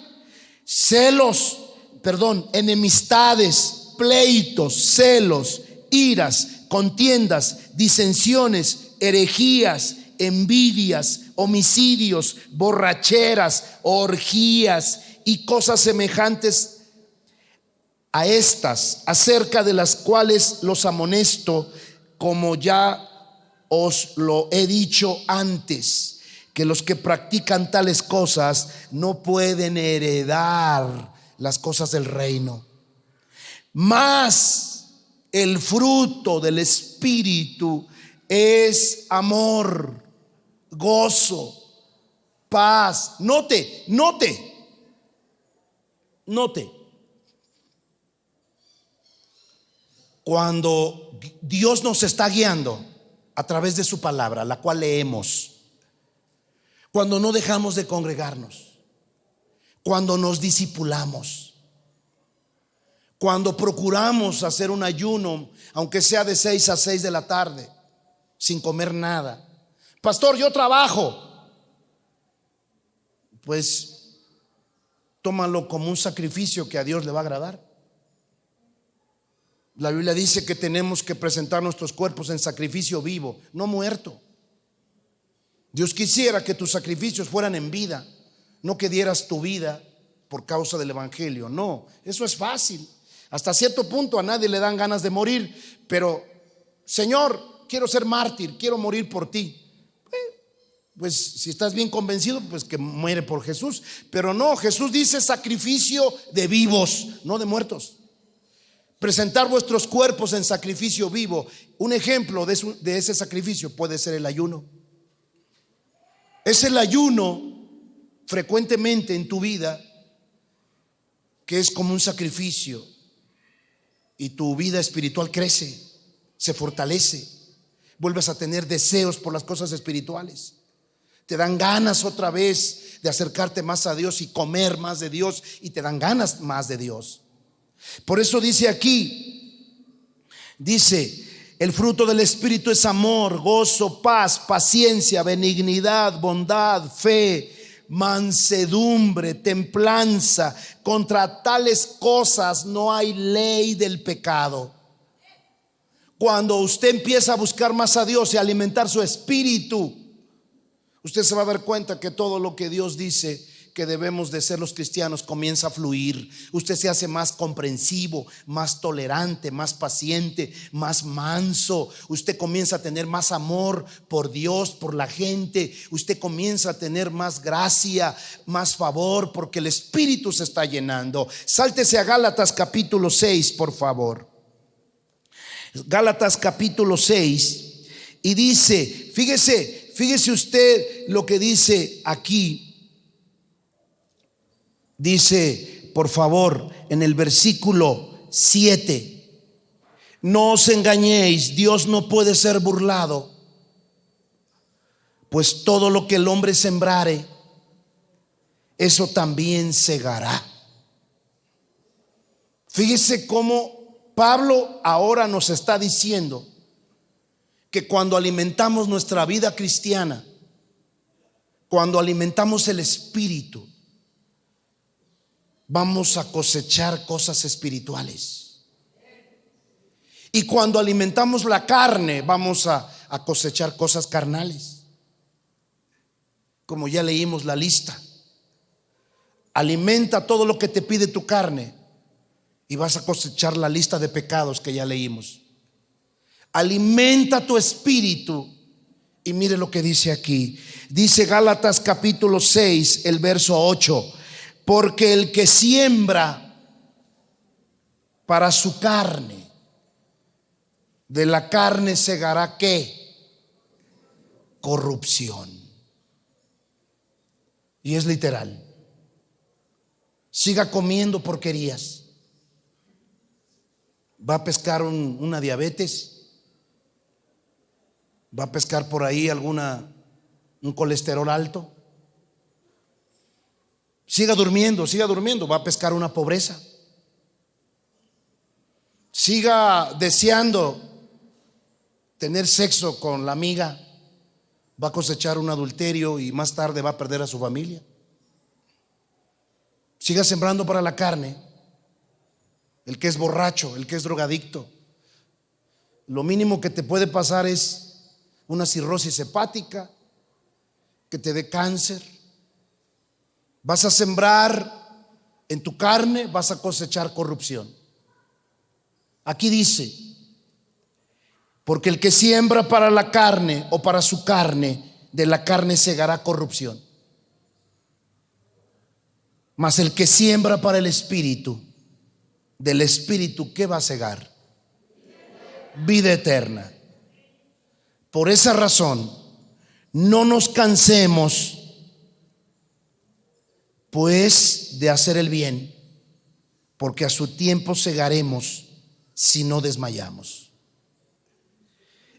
enemistades, pleitos, celos, iras, contiendas, disensiones, herejías, envidias, homicidios, borracheras, orgías y cosas semejantes a estas, acerca de las cuales los amonesto, como ya os lo he dicho antes, que los que practican tales cosas no pueden heredar las cosas del reino. Mas el fruto del Espíritu es amor, gozo, paz. Note. Cuando Dios nos está guiando a través de su palabra, la cual leemos, cuando no dejamos de congregarnos, cuando nos discipulamos, cuando procuramos hacer un ayuno, aunque sea de 6 a 6 de la tarde, sin comer nada. Pastor, yo trabajo. Pues tómalo como un sacrificio que a Dios le va a agradar. La Biblia dice que tenemos que presentar nuestros cuerpos en sacrificio vivo, no muerto. Dios quisiera que tus sacrificios fueran en vida, no que dieras tu vida por causa del evangelio. No, eso es fácil. Hasta cierto punto a nadie le dan ganas de morir, pero Señor, quiero ser mártir, quiero morir por ti. Pues si estás bien convencido, pues que muere por Jesús. Pero no, Jesús dice sacrificio de vivos, no de muertos. Presentar vuestros cuerpos en sacrificio vivo. Un ejemplo de ese sacrificio puede ser el ayuno. Es el ayuno frecuentemente en tu vida que es como un sacrificio, y tu vida espiritual crece, se fortalece, vuelves a tener deseos por las cosas espirituales, te dan ganas otra vez de acercarte más a Dios y comer más de Dios, y te dan ganas más de Dios. Por eso dice aquí, el fruto del Espíritu es amor, gozo, paz, paciencia, benignidad, bondad, fe, mansedumbre, templanza. Contra tales cosas no hay ley del pecado. Cuando usted empieza a buscar más a Dios y a alimentar su espíritu, usted se va a dar cuenta que todo lo que Dios dice que debemos de ser los cristianos comienza a fluir. Usted se hace más comprensivo, más tolerante, más paciente, más manso. Usted comienza a tener más amor por Dios, por la gente. Usted comienza a tener más gracia, más favor, porque el Espíritu se está llenando. Sáltese a Gálatas capítulo 6, por favor. Gálatas capítulo 6, y dice, fíjese usted lo que dice aquí. Dice, por favor, en el versículo 7: no os engañéis, Dios no puede ser burlado, pues todo lo que el hombre sembrare, eso también segará. Fíjese cómo Pablo ahora nos está diciendo que cuando alimentamos nuestra vida cristiana, cuando alimentamos el espíritu, vamos a cosechar cosas espirituales. Y cuando alimentamos la carne, vamos a cosechar cosas carnales. Como ya leímos la lista. Alimenta todo lo que te pide tu carne y vas a cosechar la lista de pecados que ya leímos. Alimenta tu espíritu y mire lo que dice aquí. Dice Gálatas capítulo 6, el verso 8: porque el que siembra para su carne, de la carne segará ¿qué? Corrupción. Y es literal. Siga comiendo porquerías, va a pescar una diabetes, va a pescar por ahí un colesterol alto. Siga durmiendo, va a pescar una pobreza. Siga deseando tener sexo con la amiga, va a cosechar un adulterio y más tarde va a perder a su familia. Siga sembrando para la carne. El que es borracho, el que es drogadicto, lo mínimo que te puede pasar es una cirrosis hepática, que te dé cáncer. Vas a sembrar en tu carne, vas a cosechar corrupción. Aquí dice, porque el que siembra para la carne o para su carne, de la carne segará corrupción. Mas el que siembra para el espíritu, del espíritu, ¿qué va a segar? Vida eterna. Por esa razón, no nos cansemos pues de hacer el bien, porque a su tiempo segaremos si no desmayamos.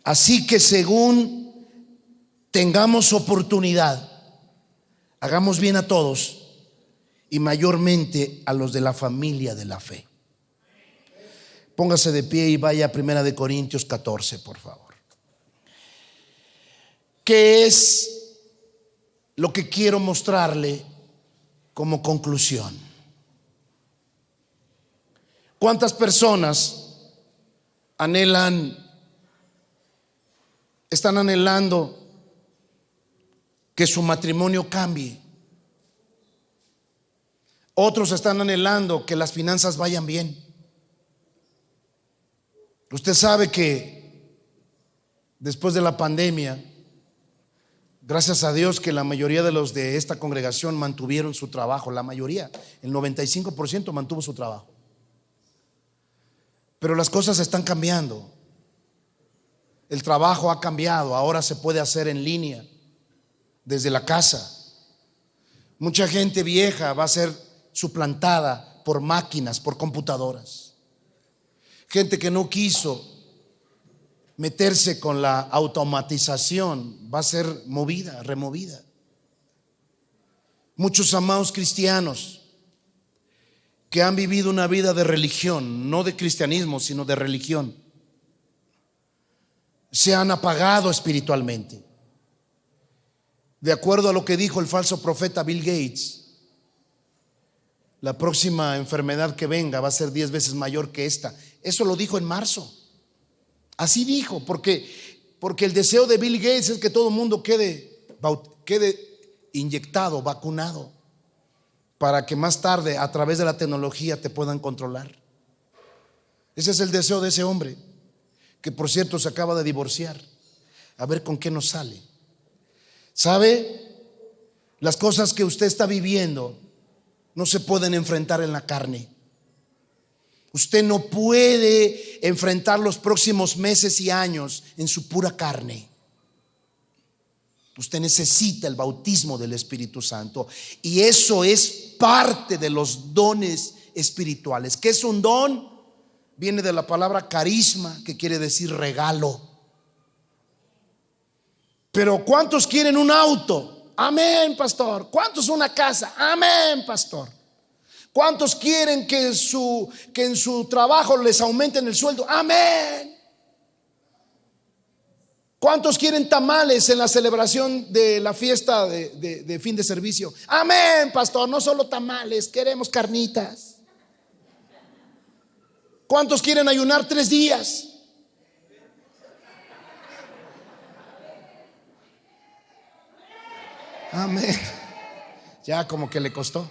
Así que según tengamos oportunidad, hagamos bien a todos y mayormente a los de la familia de la fe. Póngase de pie y vaya a 1 Corintios 14, por favor. ¿Qué es lo que quiero mostrarle como conclusión? ¿Cuántas personas están anhelando que su matrimonio cambie? Otros están anhelando que las finanzas vayan bien. Usted sabe que después de la pandemia, gracias a Dios que la mayoría de los de esta congregación mantuvieron su trabajo. La mayoría, el 95% mantuvo su trabajo. Pero las cosas están cambiando. El trabajo ha cambiado. Ahora se puede hacer en línea, desde la casa. Mucha gente vieja va a ser suplantada por máquinas, por computadoras. Gente que no quiso meterse con la automatización va a ser removida. Muchos amados cristianos que han vivido una vida de religión, no de cristianismo, sino de religión, se han apagado espiritualmente. De acuerdo a lo que dijo el falso profeta Bill Gates, la próxima enfermedad que venga va a ser 10 veces mayor que esta. Eso lo dijo en marzo, Así dijo, porque el deseo de Bill Gates es que todo el mundo quede inyectado, vacunado, para que más tarde a través de la tecnología te puedan controlar. Ese es el deseo de ese hombre, que por cierto se acaba de divorciar. A ver con qué nos sale. ¿Sabe? Las cosas que usted está viviendo no se pueden enfrentar en la carne. Usted no puede enfrentar los próximos meses y años en su pura carne. Usted necesita el bautismo del Espíritu Santo, y eso es parte de los dones espirituales. ¿Qué es un don? Viene de la palabra carisma, que quiere decir regalo. Pero ¿cuántos quieren un auto? Amén, pastor. ¿Cuántos una casa? Amén, pastor. ¿Cuántos quieren que en su trabajo les aumenten el sueldo? Amén. ¿Cuántos quieren tamales en la celebración de la fiesta de fin de servicio? Amén, pastor. No solo tamales, queremos carnitas. ¿Cuántos quieren ayunar 3 días? Amén. Ya como que le costó.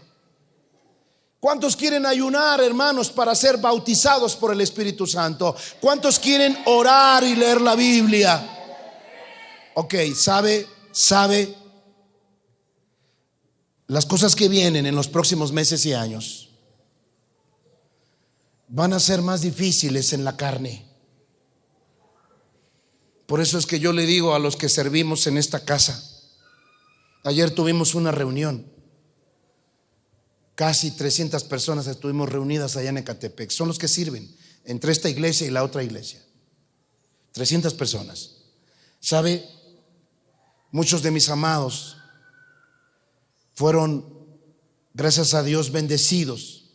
¿Cuántos quieren ayunar, hermanos, para ser bautizados por el Espíritu Santo? ¿Cuántos quieren orar y leer la Biblia? Ok, sabe, las cosas que vienen en los próximos meses y años van a ser más difíciles en la carne. Por eso es que yo le digo a los que servimos en esta casa, ayer tuvimos una reunión, casi 300 personas estuvimos reunidas allá en Ecatepec. Son los que sirven entre esta iglesia y la otra iglesia. 300 personas. ¿Sabe? Muchos de mis amados fueron, gracias a Dios, bendecidos.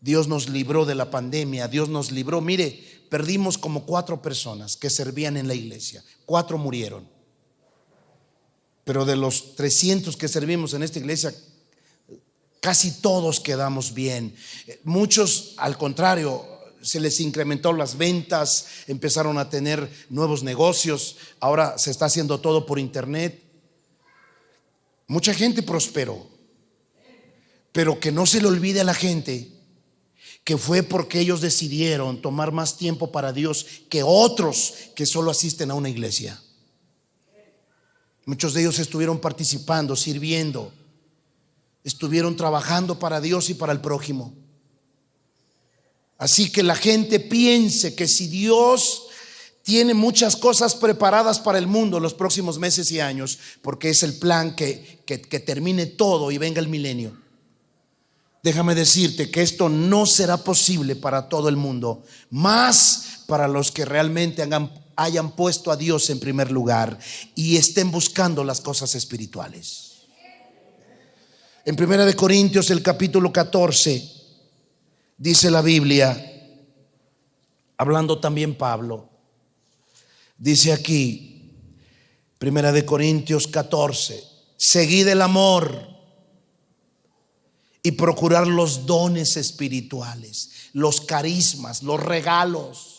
Dios nos libró de la pandemia. Dios nos libró. Mire, perdimos como 4 personas que servían en la iglesia. 4 murieron. Pero de los 300 que servimos en esta iglesia, casi todos quedamos bien. Muchos, al contrario, se les incrementó las ventas, empezaron a tener nuevos negocios. Ahora se está haciendo todo por internet. Mucha gente prosperó. Pero que no se le olvide a la gente que fue porque ellos decidieron tomar más tiempo para Dios que otros que solo asisten a una iglesia. Muchos de ellos estuvieron participando, sirviendo, estuvieron trabajando para Dios y para el prójimo. Así que la gente piense que si Dios tiene muchas cosas preparadas para el mundo los próximos meses y años, porque es el plan que termine todo y venga el milenio. Déjame decirte que esto no será posible para todo el mundo, más para los que realmente hayan puesto a Dios en primer lugar y estén buscando las cosas espirituales. En 1 Corintios el capítulo 14 dice la Biblia, hablando también Pablo, dice aquí 1 Corintios 14: seguid el amor y procurar los dones espirituales, los carismas, los regalos.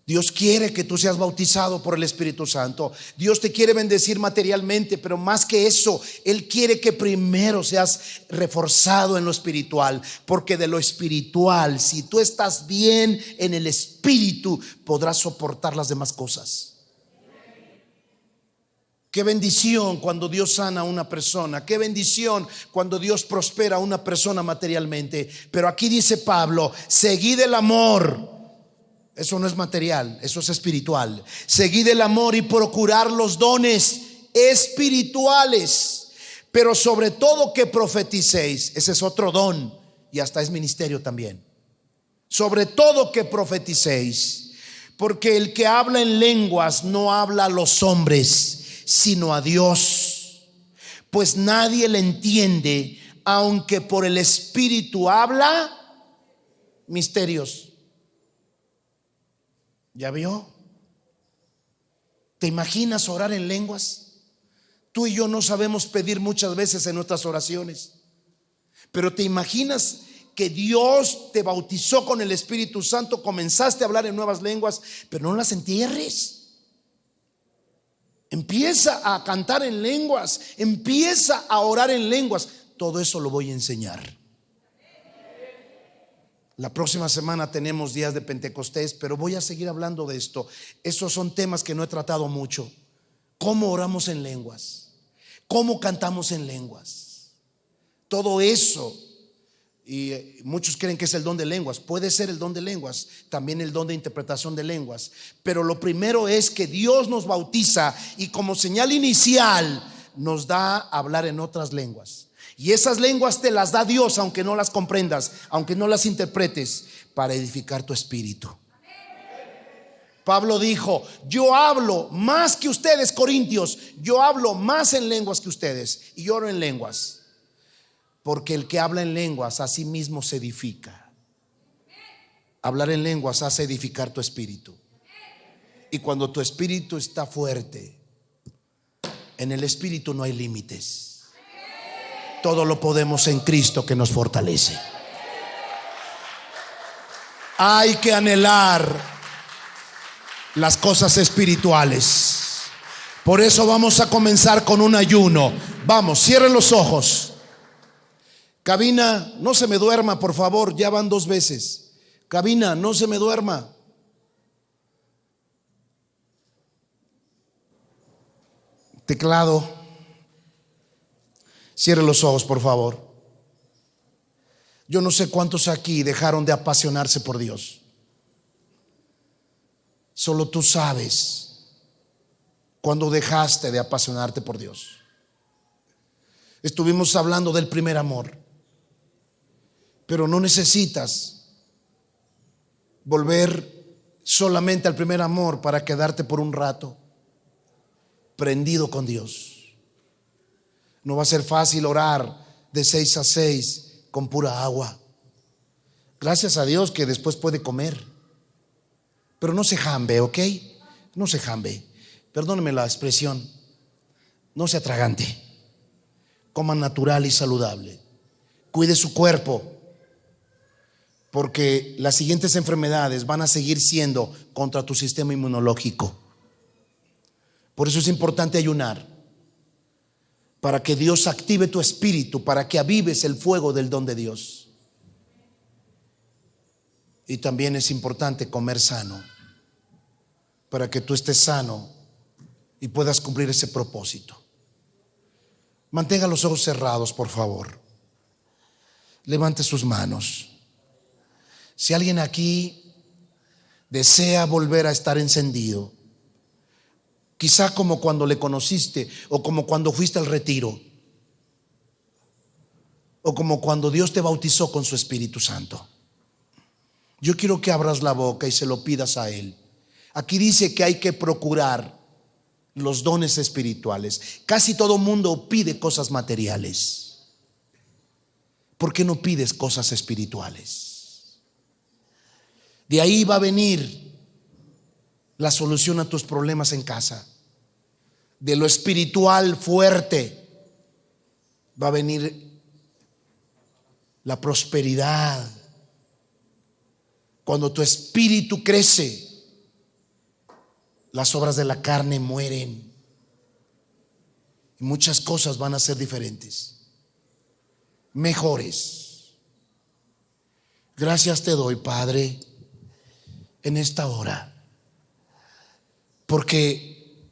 Dios quiere que tú seas bautizado por el Espíritu Santo. Dios te quiere bendecir materialmente, pero más que eso, Él quiere que primero seas reforzado en lo espiritual, porque de lo espiritual, si tú estás bien en el espíritu, podrás soportar las demás cosas. Qué bendición cuando Dios sana a una persona. Qué bendición cuando Dios prospera a una persona materialmente. Pero aquí dice Pablo: seguid el amor. Eso no es material, eso es espiritual. Seguid el amor y procurar los dones espirituales, pero sobre todo que profeticéis. Ese es otro don y hasta es ministerio también. Sobre todo que profeticéis, porque el que habla en lenguas no habla a los hombres, sino a Dios, pues nadie le entiende, aunque por el Espíritu habla misterios. ¿Ya vio? ¿Te imaginas orar en lenguas? Tú y yo no sabemos pedir muchas veces en nuestras oraciones, pero ¿te imaginas que Dios te bautizó con el Espíritu Santo, comenzaste a hablar en nuevas lenguas, pero no las entierres. Empieza a cantar en lenguas, empieza a orar en lenguas. Todo eso lo voy a enseñar. La próxima semana tenemos días de Pentecostés, pero voy a seguir hablando de esto. Esos son temas que no he tratado mucho. ¿Cómo oramos en lenguas? ¿Cómo cantamos en lenguas? Todo eso. Y muchos creen que es el don de lenguas. Puede ser el don de lenguas, también el don de interpretación de lenguas. Pero lo primero es que Dios nos bautiza y como señal inicial nos da a hablar en otras lenguas. Y esas lenguas te las da Dios, aunque no las comprendas, aunque no las interpretes, para edificar tu espíritu. Pablo dijo: yo hablo más que ustedes, corintios, yo hablo más en lenguas que ustedes, y oro en lenguas, porque el que habla en lenguas a sí mismo se edifica. Hablar en lenguas hace edificar tu espíritu. Y cuando tu espíritu está fuerte, en el espíritu no hay límites. Todo lo podemos en Cristo que nos fortalece. Hay que anhelar las cosas espirituales. Por eso vamos a comenzar con un ayuno. Vamos, cierren los ojos. Cabina, no se me duerma, por favor, ya van 2 veces. Cabina, no se me duerma. Teclado, cierre los ojos, por favor. Yo no sé cuántos aquí dejaron de apasionarse por Dios. Solo tú sabes cuando dejaste de apasionarte por Dios. Estuvimos hablando del primer amor, pero no necesitas volver solamente al primer amor para quedarte por un rato prendido con Dios. No va a ser fácil orar de 6 a 6 con pura agua. Gracias a Dios que después puede comer, pero no se jambe, ¿ok? No se jambe. Perdóneme la expresión. No se atragante. Coma natural y saludable. Cuide su cuerpo, porque las siguientes enfermedades van a seguir siendo contra tu sistema inmunológico. Por eso es importante ayunar, para que Dios active tu espíritu, para que avives el fuego del don de Dios. Y también es importante comer sano, para que tú estés sano y puedas cumplir ese propósito. Mantenga los ojos cerrados, por favor. Levante sus manos. Si alguien aquí desea volver a estar encendido, quizá como cuando le conociste, o como cuando fuiste al retiro, o como cuando Dios te bautizó con su Espíritu Santo, yo quiero que abras la boca y se lo pidas a Él. Aquí dice que hay que procurar los dones espirituales. Casi todo mundo pide cosas materiales. ¿Por qué no pides cosas espirituales? De ahí va a venir la solución a tus problemas en casa. De lo espiritual fuerte va a venir la prosperidad. Cuando tu espíritu crece, las obras de la carne mueren y muchas cosas van a ser diferentes, mejores. Gracias te doy, Padre, en esta hora, porque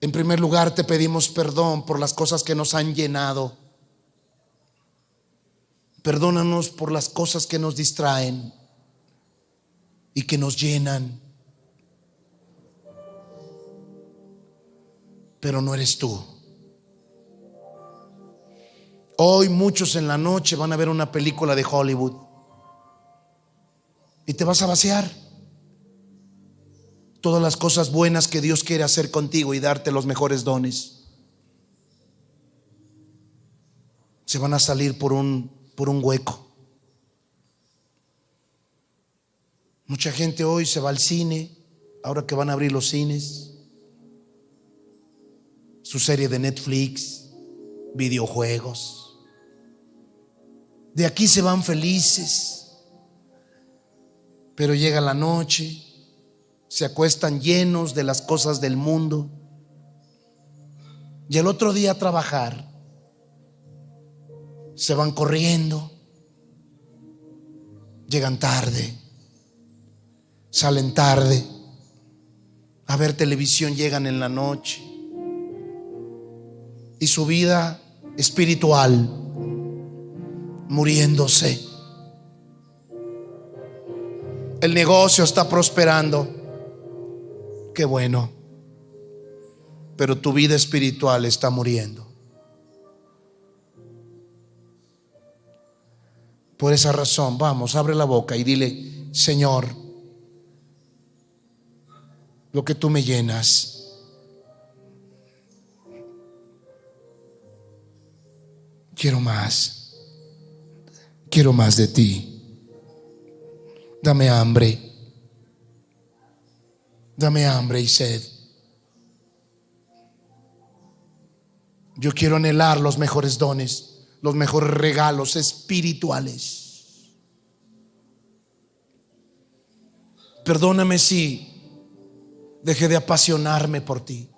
en primer lugar te pedimos perdón por las cosas que nos han llenado. Perdónanos por las cosas que nos distraen y que nos llenan, pero no eres tú. Hoy muchos en la noche van a ver una película de Hollywood y te vas a vaciar. Todas las cosas buenas que Dios quiere hacer contigo y darte los mejores dones se van a salir por un hueco. Mucha gente hoy se va al cine, ahora que van a abrir los cines, su serie de Netflix, videojuegos. De aquí se van felices, pero llega la noche, se acuestan llenos de las cosas del mundo, y el otro día a trabajar se van corriendo, llegan tarde, salen tarde, a ver televisión llegan en la noche, y su vida espiritual muriéndose. El negocio está prosperando, qué bueno, pero tu vida espiritual está muriendo. Por esa razón, vamos, abre la boca y dile: Señor, lo que tú me llenas, quiero más de ti. Dame hambre y sed. Yo quiero anhelar los mejores dones, los mejores regalos espirituales. Perdóname si dejé de apasionarme por ti.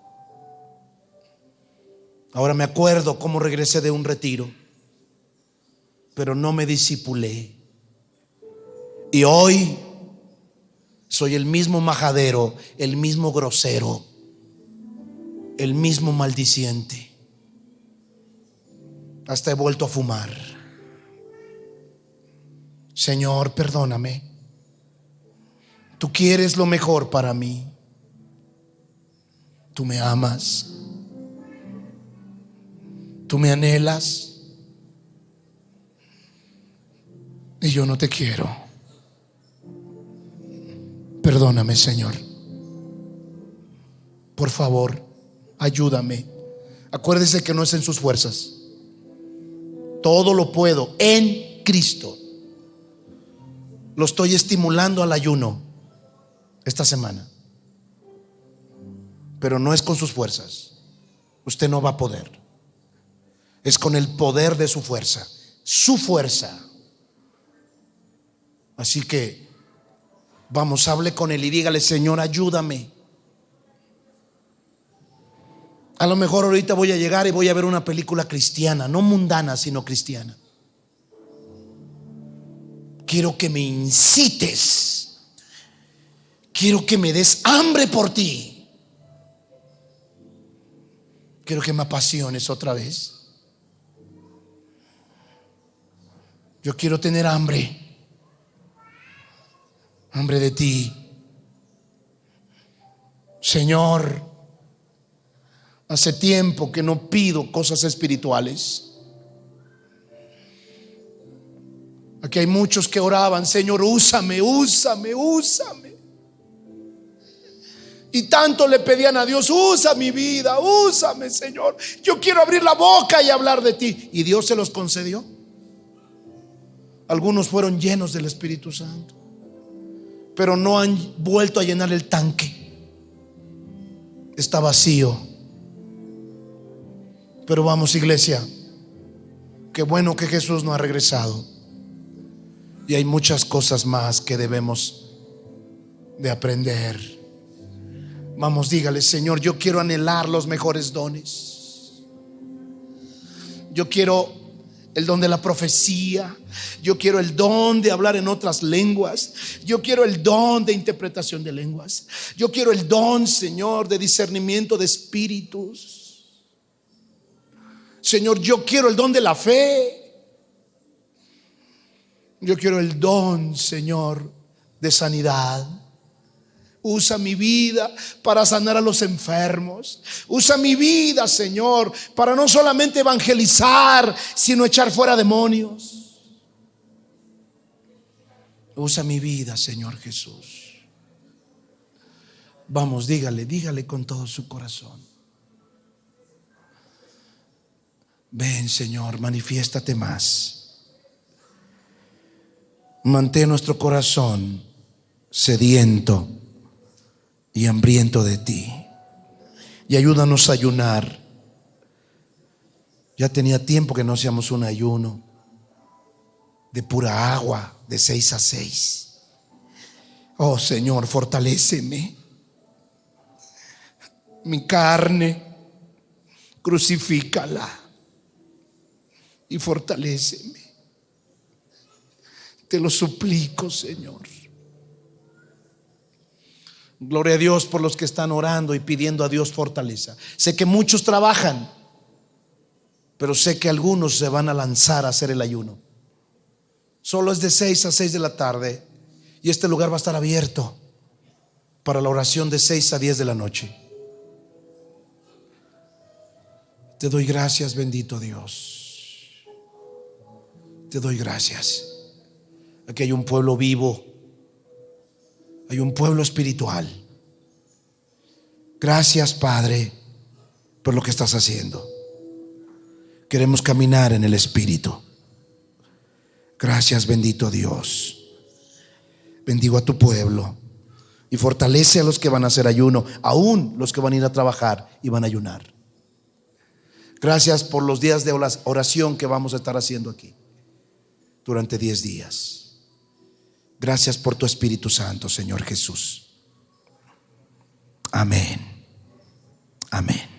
Ahora me acuerdo cómo regresé de un retiro, pero no me discipulé. Y hoy soy el mismo majadero, el mismo grosero, el mismo maldiciente. Hasta he vuelto a fumar. Señor, perdóname. Tú quieres lo mejor para mí. Tú me amas. Tú me anhelas. Y yo no te quiero. Perdóname, Señor. Por favor, ayúdame. Acuérdese que no es en sus fuerzas. Todo lo puedo en Cristo. Lo estoy estimulando al ayuno esta semana, pero no es con sus fuerzas. Usted no va a poder. Es con el poder de su fuerza. Su fuerza. Así que vamos, hable con él y dígale: Señor, ayúdame. A lo mejor ahorita voy a llegar y voy a ver una película cristiana, no mundana, sino cristiana. Quiero que me incites. Quiero que me des hambre por ti. Quiero que me apasiones otra vez. Yo quiero tener hambre. Hambre de ti. Señor, hace tiempo que no pido cosas espirituales. Aquí hay muchos que oraban: Señor, úsame, úsame, úsame. Y tanto le pedían a Dios: usa mi vida, úsame, Señor. Yo quiero abrir la boca y hablar de ti. Y Dios se los concedió. Algunos fueron llenos del Espíritu Santo, pero no han vuelto a llenar el tanque. Está vacío. Pero vamos, iglesia, qué bueno que Jesús no ha regresado. Y hay muchas cosas más que debemos de aprender. Vamos, dígale: Señor, yo quiero anhelar los mejores dones. Yo quiero el don de la profecía. Yo quiero el don de hablar en otras lenguas. Yo quiero el don de interpretación de lenguas. Yo quiero el don, Señor, de discernimiento de espíritus. Señor, yo quiero el don de la fe. Yo quiero el don, Señor, de sanidad. Usa mi vida para sanar a los enfermos. Usa mi vida, Señor, para no solamente evangelizar, sino echar fuera demonios. Usa mi vida, Señor Jesús. Vamos, dígale con todo su corazón: ven, Señor, manifiéstate más. Mantén nuestro corazón sediento y hambriento de ti. Y ayúdanos a ayunar. Ya tenía tiempo que no hacíamos un ayuno. de pura agua, de 6 a 6. Oh Señor, fortaléceme. Mi carne, crucifícala y fortaléceme. Te lo suplico, Señor. Gloria a Dios por los que están orando y pidiendo a Dios fortaleza. Sé que muchos trabajan, pero sé que algunos se van a lanzar a hacer el ayuno. Solo es de 6 a 6 de la tarde y este lugar va a estar abierto para la oración de 6 a 10 de la noche. Te doy gracias, bendito Dios. Te doy gracias. Aquí hay un pueblo vivo, hay un pueblo espiritual. Gracias, Padre, por lo que estás haciendo. Queremos caminar en el Espíritu. Gracias, bendito Dios. Bendigo a tu pueblo y fortalece a los que van a hacer ayuno, aún los que van a ir a trabajar y van a ayunar. Gracias por los días de oración que vamos a estar haciendo aquí durante 10 días. Gracias por tu Espíritu Santo, Señor Jesús. Amén. Amén.